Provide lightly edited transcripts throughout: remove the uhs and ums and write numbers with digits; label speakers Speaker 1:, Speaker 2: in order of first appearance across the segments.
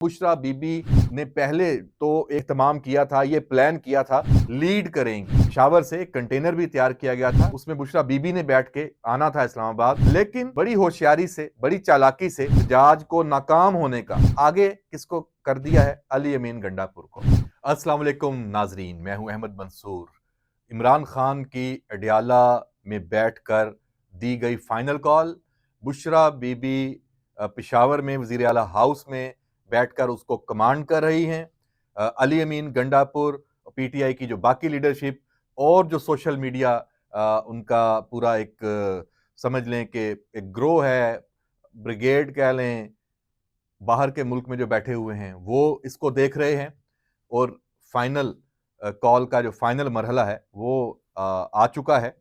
Speaker 1: बुशरा बीबी ने पहले तो एहतमाम किया था, ये प्लान किया था, लीड करेंगी। पेशावर से एक कंटेनर भी तैयार किया गया था, उसमें बुशरा बीबी ने बैठ के आना था इस्लामाबाद, लेकिन बड़ी होशियारी से, बड़ी चालाकी से जहाज को नाकाम होने का आगे किसको कर दिया है? अली अमीन गंडापुर को। अस्सलाम वालेकुम नाजरीन, मैं हूं अहमद मंसूर। इमरान खान की अडियाला में बैठकर दी गई फाइनल कॉल, बुशरा बीबी पेशावर में वजीर आला हाउस में बैठकर उसको कमांड कर रही हैं। अली अमीन गंडापुर, पीटीआई की जो बाकी लीडरशिप और जो सोशल मीडिया उनका पूरा एक समझ लें कि एक ग्रोह है, ब्रिगेड कह लें, बाहर के मुल्क में जो बैठे हुए हैं वो इसको देख रहे हैं। और फाइनल कॉल का जो फाइनल मरहला है वो आ चुका है।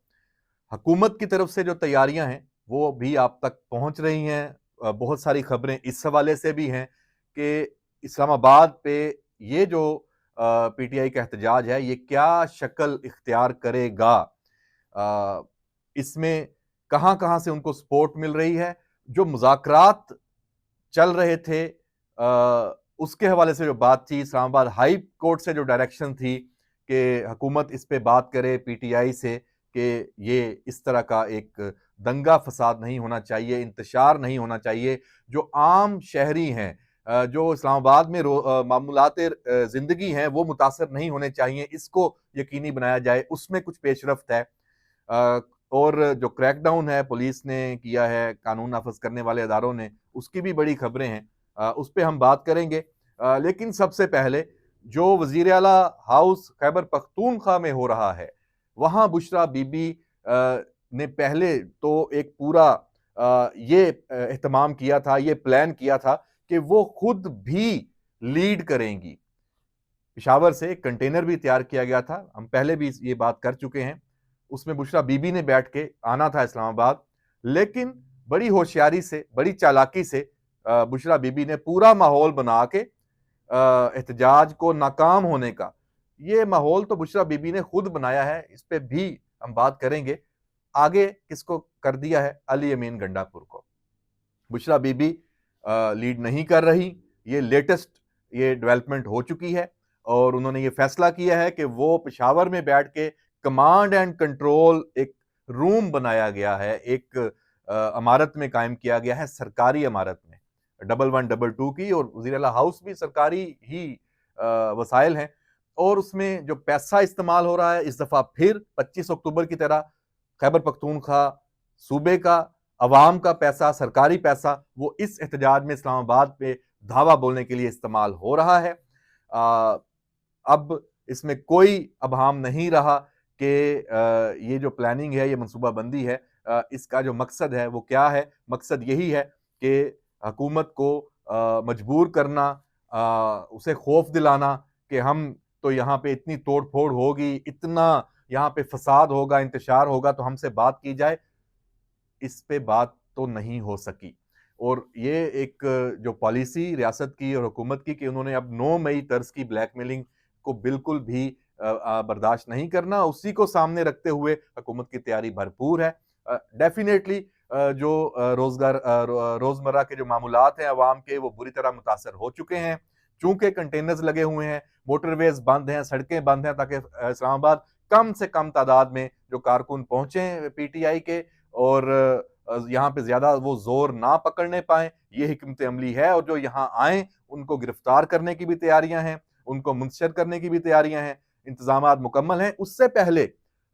Speaker 1: हुकूमत की तरफ से जो तैयारियां हैं वो भी आप तक पहुंच रही हैं। बहुत सारी खबरें इस हवाले से भी हैं कि इस्लामाबाद पे ये जो पीटीआई का एहतजाज है ये क्या शक्ल इख्तियार करेगा, इसमें कहां कहां से उनको सपोर्ट मिल रही है। जो मुज़ाकरात चल रहे थे उसके हवाले से जो बात थी, इस्लामाबाद हाई कोर्ट से जो डायरेक्शन थी कि हुकूमत इस पे बात करे पीटीआई से कि ये इस तरह का एक दंगा फसाद नहीं होना चाहिए, इंतशार नहीं होना चाहिए। जो आम शहरी हैं, जो इस्लामाबाद में मामूलात ज़िंदगी हैं वो मुतासर नहीं होने चाहिए, इसको यकीनी बनाया जाए, उसमें कुछ पेशरफ्त है। और जो क्रैकडाउन है पुलिस ने किया है, कानून नाफज करने वाले अदारों ने, उसकी भी बड़ी खबरें हैं, उस पर हम बात करेंगे। लेकिन सबसे पहले जो वजीर आला हाउस खैबर पख्तूनख्वा में हो रहा है, वहां बुशरा बीबी ने पहले तो एक पूरा ये एहतमाम किया था, ये प्लान किया था कि वो खुद भी लीड करेंगी। पेशावर से एक कंटेनर भी तैयार किया गया था, हम पहले भी ये बात कर चुके हैं। उसमें बुशरा बीबी ने बैठ के आना था इस्लामाबाद, लेकिन बड़ी होशियारी से, बड़ी चालाकी से बुशरा बीबी ने पूरा माहौल बना के एहतजाज को नाकाम होने का, ये माहौल तो बुशरा बीबी ने खुद बनाया है, इस पे भी हम बात करेंगे। आगे किसको कर दिया है? अली अमीन गंडापुर को। बुशरा बीबी लीड नहीं कर रही, ये लेटेस्ट ये डेवलपमेंट हो चुकी है और उन्होंने ये फैसला किया है कि वो पेशावर में बैठ के कमांड एंड कंट्रोल, एक रूम बनाया गया है, एक इमारत में कायम किया गया है, सरकारी इमारत में, 1122 की, और वज़ीर आला हाउस भी सरकारी ही वसाइल हैं। और उसमें जो पैसा इस्तेमाल हो रहा है इस दफा फिर 25 अक्टूबर की तरह खैबर पख्तूनख्वा सूबे का अवाम का पैसा, सरकारी पैसा, वो इस एहतजाज में इस्लामाबाद पे धावा बोलने के लिए इस्तेमाल हो रहा है। अब इसमें कोई अभाम नहीं रहा कि ये जो प्लानिंग है, ये मनसूबाबंदी है, इसका जो मकसद है वो क्या है। मकसद यही है कि हुकूमत को मजबूर करना, उसे खौफ दिलाना कि हम तो यहाँ पे इतनी तोड़ फोड़ होगी, इतना यहाँ पे फसाद होगा, इंतशार होगा, तो हमसे बात की जाए। इस पे बात तो नहीं हो सकी। और ये एक जो पॉलिसी रियासत की और हुकूमत की कि उन्होंने अब 9 मई तर्ज की ब्लैकमेलिंग को बिल्कुल भी बर्दाश्त नहीं करना, उसी को सामने रखते हुए हुकूमत की तैयारी भरपूर है। डेफिनेटली जो रोजगार रोजमर्रा के जो मामूलात हैं अवाम के, वो बुरी तरह मुतासर हो चुके हैं। चूंकि कंटेनर्स लगे हुए हैं, मोटरवेज बंद हैं, सड़कें बंद हैं, ताकि इस्लामाबाद कम से कम तादाद में जो कारकुन पहुंचे पीटीआई के और यहाँ पे ज्यादा वो जोर ना पकड़ने पाए, ये हिकमत अमली है। और जो यहाँ आए उनको गिरफ्तार करने की भी तैयारियां हैं, उनको मुंतशर करने की भी तैयारियां हैं, इंतजामात मुकम्मल हैं। उससे पहले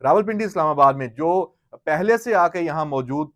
Speaker 1: रावलपिंडी इस्लामाबाद में जो पहले से आके यहाँ मौजूद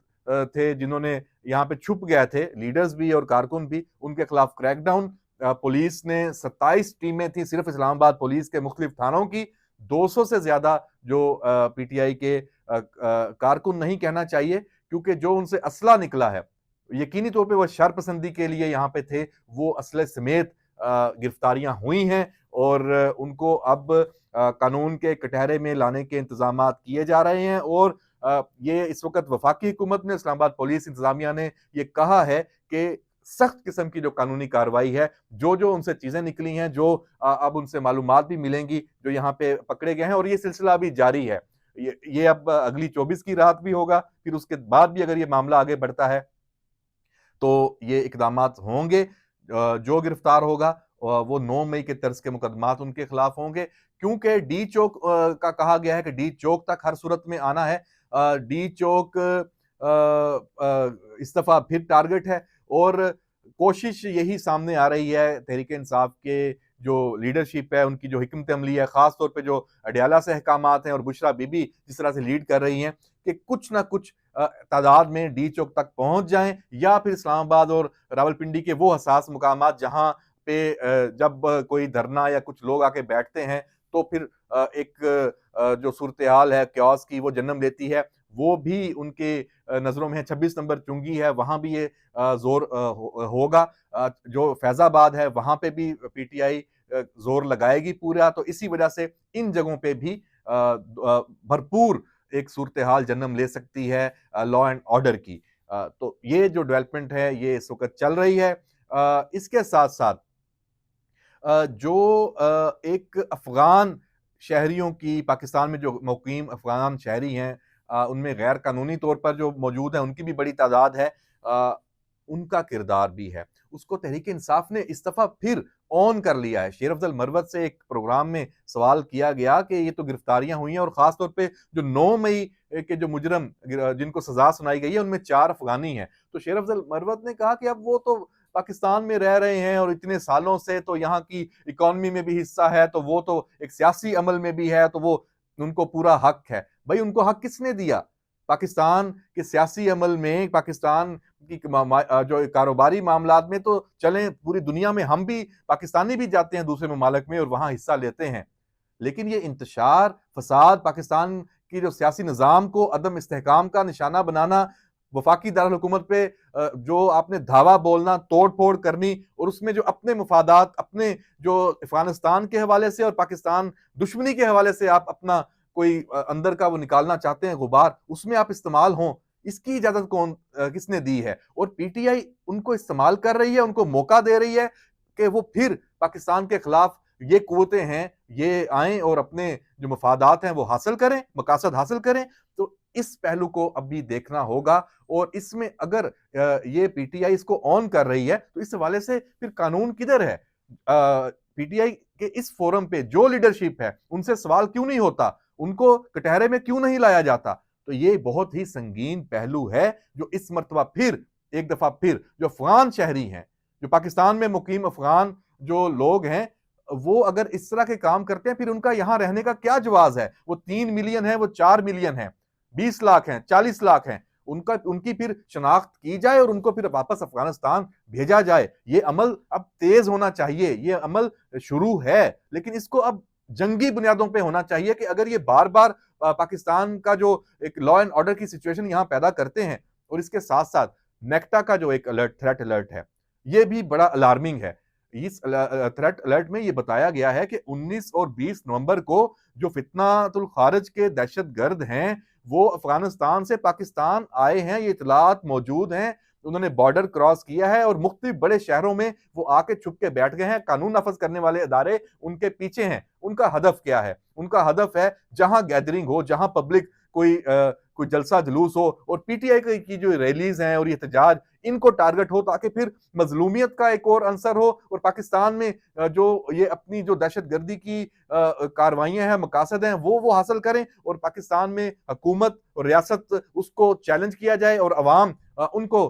Speaker 1: थे, जिन्होंने यहाँ पे छुप गए थे, लीडर्स भी और कारकुन भी, उनके खिलाफ क्रैकडाउन। पुलिस ने 27 टीमें थी सिर्फ इस्लामाबाद पुलिस के मुख्तलिफ थानों की, 200 से ज्यादा जो पीटीआई के कारकुन नहीं कहना चाहिए, क्योंकि जो उनसे असला निकला है, यकीनी तौर पे वो शरपसंदी के लिए यहाँ पे थे, वो असले समेत गिरफ्तारियां हुई हैं और उनको अब कानून के कटहरे में लाने के इंतजाम किए जा रहे हैं। और ये इस वक्त वफाकी हुकूमत ने, इस्लामाबाद पुलिस इंतजामिया ने ये कहा है कि सख्त किस्म की जो कानूनी कार्रवाई है, जो जो उनसे चीजें निकली हैं, जो अब उनसे मालूमात भी मिलेंगी, जो यहाँ पे पकड़े गए हैं, और ये सिलसिला अभी जारी है। ये अब अगली 24 की रात भी होगा, फिर उसके बाद भी अगर ये मामला आगे बढ़ता है तो ये इकदामात होंगे। जो गिरफ्तार होगा वो 9 मई के तर्ज के मुकदमात उनके खिलाफ होंगे, क्योंकि डी चौक का कहा गया है कि डी चौक तक हर सूरत में आना है। डी चौक इस दफा फिर टारगेट है और कोशिश यही सामने आ रही है तहरीक इंसाफ के जो लीडरशिप है, उनकी जो हिकमत अमली है, खास तौर पे जो अडयाला से अहकामात हैं और बुशरा बीबी जिस तरह से लीड कर रही हैं कि कुछ ना कुछ तादाद में डी चौक तक पहुंच जाएं, या फिर इस्लामाबाद और रावलपिंडी के वो हसास मुकामात जहां पे जब कोई धरना या कुछ लोग आके बैठते हैं तो फिर एक जो सूरत हाल है क्यास की वो जन्म लेती है, वो भी उनके नजरों में 26 नंबर चुंगी है, वहां भी ये जोर होगा। जो फैजाबाद है वहां पे भी पीटीआई जोर लगाएगी पूरा। तो इसी वजह से इन जगहों पे भी भरपूर एक सूरत हाल जन्म ले सकती है लॉ एंड ऑर्डर की। तो ये जो डेवलपमेंट है ये इस वक्त चल रही है। इसके साथ साथ जो एक अफगान शहरियों की, पाकिस्तान में जो मुकीम अफगान शहरी हैं उनमें गैर कानूनी तौर पर जो मौजूद है उनकी भी बड़ी तादाद है, उनका किरदार भी है। उसको तहरीक इंसाफ ने इस दफा फिर ऑन कर लिया है। शेर अफजल मरवत से एक प्रोग्राम में सवाल किया गया कि ये तो गिरफ्तारियां हुई हैं और खास तौर पे जो 9 मई के जो मुजरम जिनको सजा सुनाई गई है उनमें 4 अफगानी हैं। तो शेर अफजल मरवत ने कहा कि अब वो तो पाकिस्तान में रह रहे हैं और इतने सालों से तो यहाँ की इकोनॉमी में भी हिस्सा है, तो वो तो एक सियासी अमल में भी है, तो वो उनको पूरा हक है। भाई उनको हक किसने दिया? पाकिस्तान के सियासी अमल में, पाकिस्तान की जो कारोबारी मामलात में तो चलें, पूरी दुनिया में हम भी पाकिस्तानी भी जाते हैं दूसरे ममालिक में और वहां हिस्सा लेते हैं, लेकिन ये इंतशार फसाद, पाकिस्तान की जो सियासी निज़ाम को अदम इस्तेहकाम का निशाना बनाना, वफाकी दारुल हुकूमत पे जो आपने धावा बोलना, तोड़ फोड़ करनी और उसमें जो अपने मुफादात, अपने जो अफगानिस्तान के हवाले से और पाकिस्तान दुश्मनी के हवाले से आप अपना कोई अंदर का वो निकालना चाहते हैं गुबार, उसमें आप इस्तेमाल हों, इसकी इजाजत कौन किसने दी है? और पीटीआई उनको इस्तेमाल कर रही है, उनको मौका दे रही है कि वो फिर पाकिस्तान के खिलाफ ये कुव्वतें हैं ये आए और अपने जो मफादात हैं वो हासिल करें, मकासद हासिल करें। तो इस पहलू को अभी देखना होगा और इसमें अगर ये पीटीआई इसको ऑन कर रही है तो इस हवाले से फिर कानून किधर है? पीटीआई के इस फोरम पे जो लीडरशिप है उनसे सवाल क्यों नहीं होता? उनको कटहरे में क्यों नहीं लाया जाता? तो ये बहुत ही संगीन पहलू है जो इस मर्तबा फिर एक दफा फिर जो अफगान शहरी हैं, जो पाकिस्तान में मुकीम अफगान जो लोग हैं, वो अगर इस तरह के काम करते हैं फिर उनका यहां रहने का क्या जवाज है? वो 3 मिलियन है, वो 4 मिलियन है, 20 लाख हैं, 40 लाख हैं, उनकी फिर शनाख्त की जाए और उनको फिर वापस अफगानिस्तान भेजा जाए। ये अमल अब तेज होना चाहिए, ये अमल शुरू है, लेकिन इसको अब जंगी बुनियादों पे होना चाहिए कि अगर ये बार बार पाकिस्तान का जो एक लॉ एंड ऑर्डर की सिचुएशन यहां पैदा करते हैं और इसके साथ साथ नेक्टा का जो एक अलर्ट, थ्रेट अलर्ट है, ये भी बड़ा अलार्मिंग है। इस थ्रेट अलर्ट में ये बताया गया है कि 19 और 20 नवंबर को जो फितनातुल खारिज के दहशतगर्द हैं वो अफगानिस्तान से पाकिस्तान आए हैं, ये इतलात मौजूद हैं, उन्होंने बॉर्डर क्रॉस किया है और मुख्तलिफ बड़े शहरों में वो आके छुप के बैठ गए हैं। कानून नाफज करने वाले अदारे उनके पीछे हैं। उनका हदफ क्या है? उनका हदफ है जहां गैदरिंग हो, जहां पब्लिक कोई जलसा जुलूस हो और पीटीआई की जो रैलीज हैं और ये एहतजाज, इनको टारगेट हो ताकि फिर मजलूमियत का एक और अंसर हो और पाकिस्तान में जो ये अपनी जो दहशतगर्दी की कार्रवाइयां हैं, मकासद हैं, वो हासिल करें और पाकिस्तान में हुकूमत और रियासत उसको चैलेंज किया जाए और अवाम उनको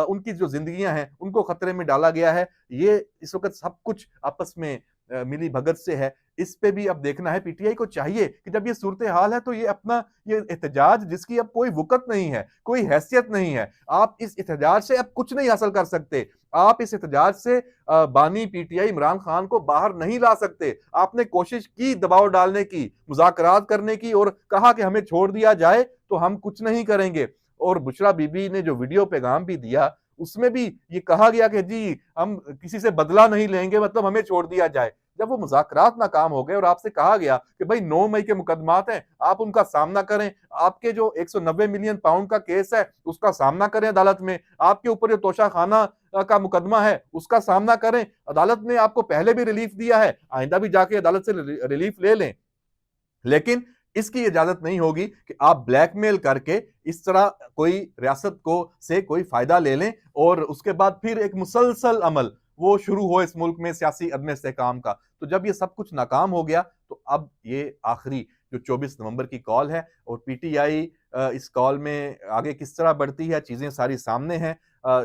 Speaker 1: उनकी जो जिंदगियां हैं उनको खतरे में डाला गया है। ये इस वक्त सब कुछ आपस में मिली भगत से है। इस पे भी अब देखना है, पीटीआई को चाहिए कि जब ये सूरत हाल है तो ये अपना ये एहतजाज जिसकी अब कोई वुकत नहीं है, कोई हैसियत नहीं है, आप इस एहतजाज से अब कुछ नहीं हासिल कर सकते। आप इस एहतजाज से बानी पीटीआई इमरान खान को बाहर नहीं ला सकते। आपने कोशिश की दबाव डालने की, मुज़ाकरात करने की और कहा कि हमें छोड़ दिया जाए तो हम कुछ नहीं करेंगे। और बुशरा बीबी ने जो वीडियो पैगाम भी दिया उसमें भी ये कहा गया कि जी हम किसी से बदला नहीं लेंगे, मतलब हमें छोड़ दिया जाए। जब वो मुज़ाकरात नाकाम हो गए और आपसे कहा गया कि भाई 9 मई के मुकदमात हैं, आप उनका सामना करें, आपके जो 190 मिलियन पाउंड का केस है उसका सामना करें अदालत में, आपके ऊपर जो तोशाखाना का मुकदमा है उसका सामना करें, अदालत ने आपको पहले भी रिलीफ दिया है, आइंदा भी जाके अदालत से रिलीफ ले लें। लेकिन इसकी इजाजत नहीं होगी कि आप ब्लैकमेल करके इस तरह कोई रियासत को से कोई फायदा ले लें और उसके बाद फिर एक मुसलसल अमल वो शुरू हो इस मुल्क में सियासी अदम इस्तेहकाम का। तो जब ये सब कुछ नाकाम हो गया तो अब ये आखिरी जो 24 नवंबर की कॉल है और पीटीआई इस कॉल में आगे किस तरह बढ़ती है, चीज़ें सारी सामने हैं।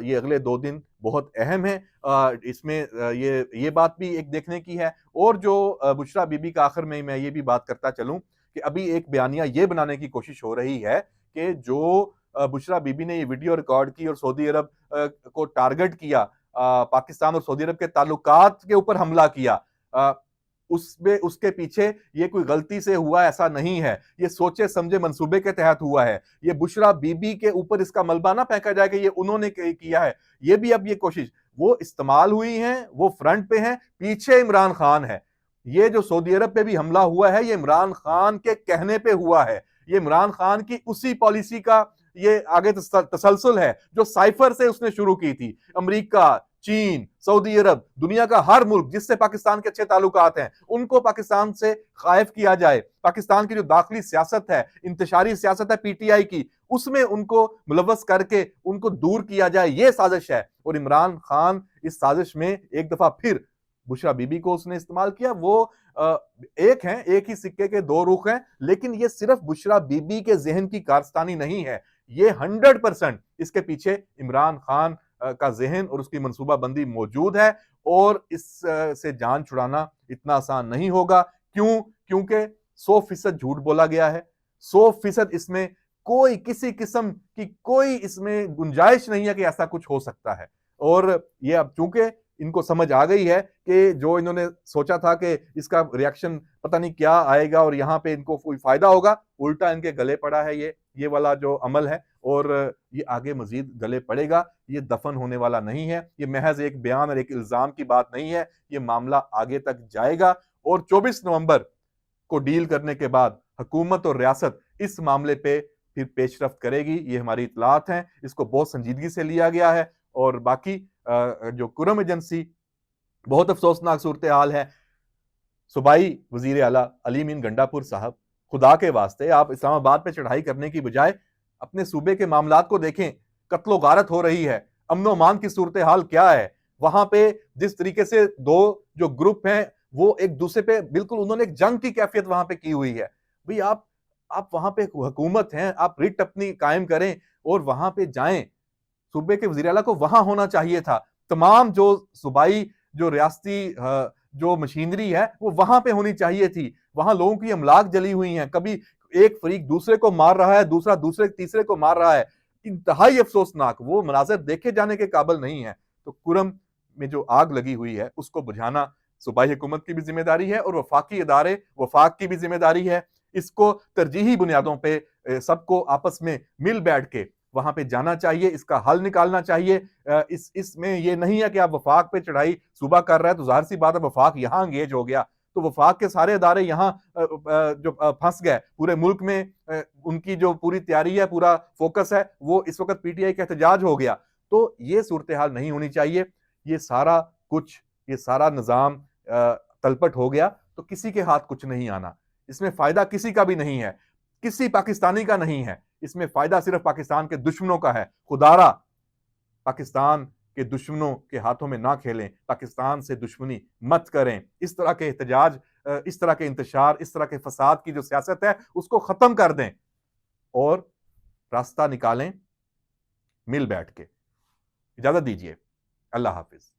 Speaker 1: ये अगले 2 दिन बहुत अहम है। इसमें ये बात भी एक देखने की है। और जो बुशरा बीबी का आखिर में मैं ये भी बात करता चलूं कि अभी एक बयानिया ये बनाने की कोशिश हो रही है कि जो बुशरा बीबी ने ये वीडियो रिकॉर्ड की और सऊदी अरब को टारगेट किया, पाकिस्तान और सऊदी अरब के ताल्लुकात के ऊपर हमला किया, उसमें उसके पीछे ये कोई गलती से हुआ ऐसा नहीं है, ये सोचे समझे मंसूबे के तहत हुआ है। ये बुशरा बीबी के ऊपर इसका मलबा ना फेंका जाए कि ये उन्होंने किया है। ये भी अब ये कोशिश वो इस्तेमाल हुई है, वो फ्रंट पे है, पीछे इमरान खान है। ये जो सऊदी अरब पे भी हमला हुआ है ये इमरान खान के कहने पे हुआ है। ये इमरान खान की उसी पॉलिसी का ये आगे तसलसल है जो साइफर से उसने शुरू की थी। अमेरिका, चीन, सऊदी अरब, दुनिया का हर मुल्क जिससे पाकिस्तान के अच्छे ताल्लुकात हैं, उनको पाकिस्तान से खाइफ किया जाए। पाकिस्तान की जो दाखिली सियासत है, इंतशारी सियासत है पीटीआई की, उसमें उनको मुलव्वस करके उनको दूर किया जाए, ये साजिश है। और इमरान खान इस साजिश में एक दफा फिर बुशरा बीबी को उसने इस्तेमाल किया। वो एक है, एक ही सिक्के के दो रुख हैं, लेकिन ये सिर्फ बुशरा बीबी के जहन की कारस्तानी नहीं है, ये 100% इसके पीछे इमरान खान का जहन और उसकी मनसूबाबंदी मौजूद है। और इस से जान छुड़ाना इतना आसान नहीं होगा। क्यों? क्योंकि 100% झूठ बोला गया है, 100% इसमें कोई किसी किस्म की कोई इसमें गुंजाइश नहीं है कि ऐसा कुछ हो सकता है। और ये अब चूंकि इनको समझ आ गई है कि जो इन्होंने सोचा था कि इसका रिएक्शन पता नहीं क्या आएगा और यहाँ पे इनको कोई फायदा होगा, उल्टा इनके गले पड़ा है ये वाला जो अमल है। और ये आगे मजीद गले पड़ेगा, ये दफन होने वाला नहीं है, ये महज एक बयान और एक इल्जाम की बात नहीं है, ये मामला आगे तक जाएगा। और 24 नवंबर को डील करने के बाद हुकूमत और रियासत इस मामले पे फिर पेशरफ्त करेगी, ये हमारी इतलात हैं, इसको बहुत संजीदगी से लिया गया है। और बाकी जो कुरम एजेंसी, बहुत अफसोसनाक सूरत हाल है। सूबाई वजीर आला अली मीन गंडापुर साहब, खुदा के वास्ते आप इस्लामाबाद पे चढ़ाई करने की बजाय अपने सूबे के मामलात को देखें। कत्लो गारत हो रही है, अमनो मान की सूरत हाल क्या है वहां पे। जिस तरीके से दो जो ग्रुप हैं वो एक दूसरे पे बिल्कुल उन्होंने एक जंग की कैफियत वहां पे की हुई है। भाई आप वहां पे हुकूमत हैं, आप रिट अपनी कायम करें और वहां पे जाएं। सूबे के वजीर आला को वहां होना चाहिए था। तमाम जो सूबाई जो रियासती जो मशीनरी है वो वहां पे होनी चाहिए थी। वहां लोगों की अमलाक जली हुई हैं, कभी एक फरीक दूसरे को मार रहा है, दूसरा दूसरे तीसरे को मार रहा है। इंतहाई अफसोसनाक, वो मनाजर देखे जाने के काबिल नहीं है। तो कुरम में जो आग लगी हुई है उसको बुझाना सूबाई हुकूमत की भी जिम्मेदारी है और वफाकी इदारे वफाक की भी जिम्मेदारी है। इसको तरजीही बुनियादों पे सबको आपस में मिल बैठ के वहां पे जाना चाहिए, इसका हल निकालना चाहिए। इसमें ये नहीं है कि आप वफाक पे चढ़ाई सूबा कर रहा है तो जाहिर सी बात है वफाक यहां एंगेज हो गया तो वफाक के सारे इदारे यहां जो फंस गए पूरे मुल्क में। उनकी जो पूरी तैयारी है, पूरा फोकस है, वो इस वक्त पीटीआई का एहतजाज हो गया। तो ये सूरत हाल नहीं होनी चाहिए। ये सारा कुछ, ये सारा निजाम तलपट हो गया तो किसी के हाथ कुछ नहीं आना। इसमें फायदा किसी का भी नहीं है, किसी पाकिस्तानी का नहीं है। इसमें फायदा सिर्फ पाकिस्तान के दुश्मनों का है। खुदारा पाकिस्तान के दुश्मनों के हाथों में ना खेलें, पाकिस्तान से दुश्मनी मत करें। इस तरह के एहतजाज, इस तरह के इंतशार, इस तरह के फसाद की जो सियासत है उसको खत्म कर दें और रास्ता निकालें मिल बैठ के। इजाजत दीजिए, अल्लाह हाफिज।